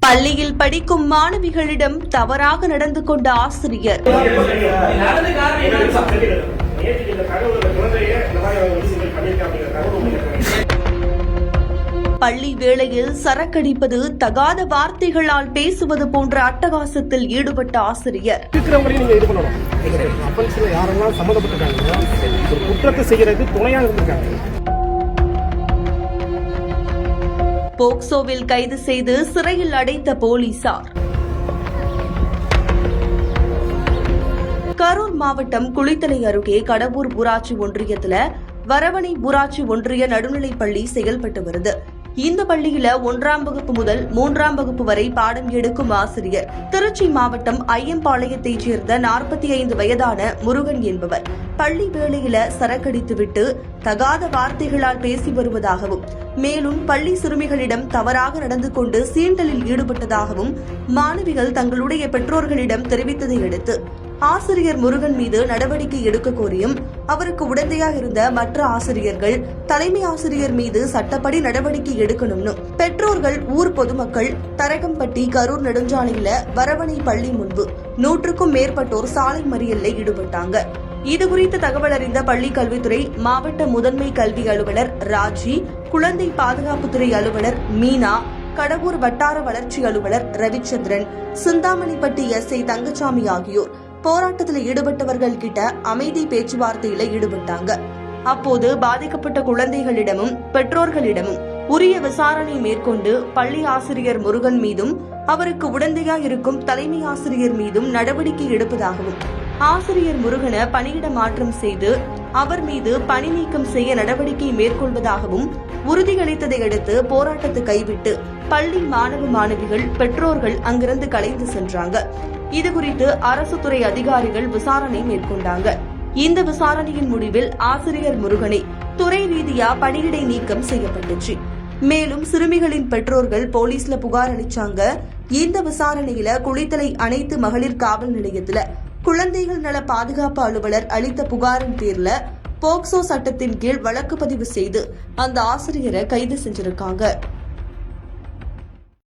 பள்ளியில் படிக்கும் மாணவிகளிடம் தவறாக நடந்து கொண்ட ஆசிரியர். பள்ளி வேளையில் சரக்கடிப்பது, தகாத வார்த்தைகளால் பேசுவது போன்ற அட்டகாசத்தில் ஈடுபட்ட ஆசிரியர். போக்சோவில் கைது செய்து சிறையில் அடைத்த போலீசார். கரூர் மாவட்டம் குளித்தலை அருகே கடவூர் ஊராட்சி ஒன்றியத்தில் வரவணை ஊராட்சி ஒன்றிய நடுநிலைப்பள்ளி செயல்பட்டு வருது. இந்த பள்ளியில 1ஆம் வகுப்பு முதல் 3ஆம் வகுப்பு வரை பாடம் எடுக்கும் ஆசிரியர் திருச்சி மாவட்டம் ஐயம்பாளையத்தைச் சேர்ந்த 45 வயதான முருகன் என்பவர் பள்ளி வேளையில சரக்கடித்துவிட்டு தகாத வார்த்தைகளால் பேசி வருவதாகவும், மேலும் பள்ளி சிறுமிகளிடம் தவறாக நடந்து கொண்டு சீண்டலில் ஈடுபட்டதாகவும் மாணவிகள் தங்களுடைய பெற்றோர்களிடம் தெரிவித்ததை அடுத்து ஆசிரியர் முருகன் மீது நடவடிக்கை எடுக்க கோரியும் அவருக்கு உடந்தையாக இருந்த மற்ற ஆசிரியர்கள் தலைமை ஆசிரியர் மீது சட்டப்படி நடவடிக்கை எடுக்கணும்னு பெற்றோர்கள், ஊர் பொதுமக்கள் தரகம்பட்டி கரூர் நெடுஞ்சாலையில வரவணை பள்ளி முன்பு 100க்கும் மேற்பட்டோர் சாலை மறியலில் ஈடுபட்டாங்க. இதுகுறித்து தகவல் அறிந்த பள்ளி கல்வித்துறை மாவட்ட முதன்மை கல்வி அலுவலர் ராஜி, குழந்தை பாதுகாப்புத்துறை அலுவலர் மீனா, கடவூர் வட்டார வளர்ச்சி அலுவலர் ரவிச்சந்திரன், சிந்தாமணிப்பட்டி எஸ்ஐ தங்கச்சாமி ஆகியோர் போராட்டத்தில் ஈடுபட்டவர்கள் கிட்ட அமைதி பேச்சுவார்த்தையில ஈடுபட்டாங்க. அப்போது பாதிக்கப்பட்ட குழந்தைகளிடமும் பெற்றோர்களிடமும் உரிய விசாரணை மேற்கொண்டு பள்ளி ஆசிரியர் முருகன் மீதும் அவருக்கு உடந்தையாக இருக்கும் தலைமை ஆசிரியர் மீதும் நடவடிக்கை எடுப்பதாகவும், ஆசிரியர் முருகனை பணியிட மாற்றம் செய்து அவர் மீது பணி நீக்கம் செய்ய நடவடிக்கை மேற்கொள்வதாகவும் உறுதியளித்ததை அடுத்து போராட்டத்தை கைவிட்டு பள்ளி மாணவ மாணவிகள், பெற்றோர்கள் அங்கிருந்து கலைந்து சென்றாங்க. இதுகுறித்து அரசு துறை அதிகாரிகள் விசாரணை மேற்கொண்டாங்க. இந்த விசாரணையின் முடிவில் ஆசிரியர் முருகனை துறை ரீதியா பணியிடை நீக்கம் செய்யப்பட்டுச்சு. மேலும் சிறுமிகளின் பெற்றோர்கள் போலீஸ்ல புகார் அளிச்சாங்க. இந்த விசாரணையில குளித்தலை அனைத்து மகளிர் காவல் நிலையத்துல குழந்தைகள் நல பாதுகாப்பு அலுவலர் அளித்த புகாரின் பேர்ல போக்சோ சட்டத்தின் கீழ் வழக்கு பதிவு செய்து அந்த ஆசிரியரை கைது செஞ்சிருக்காங்க.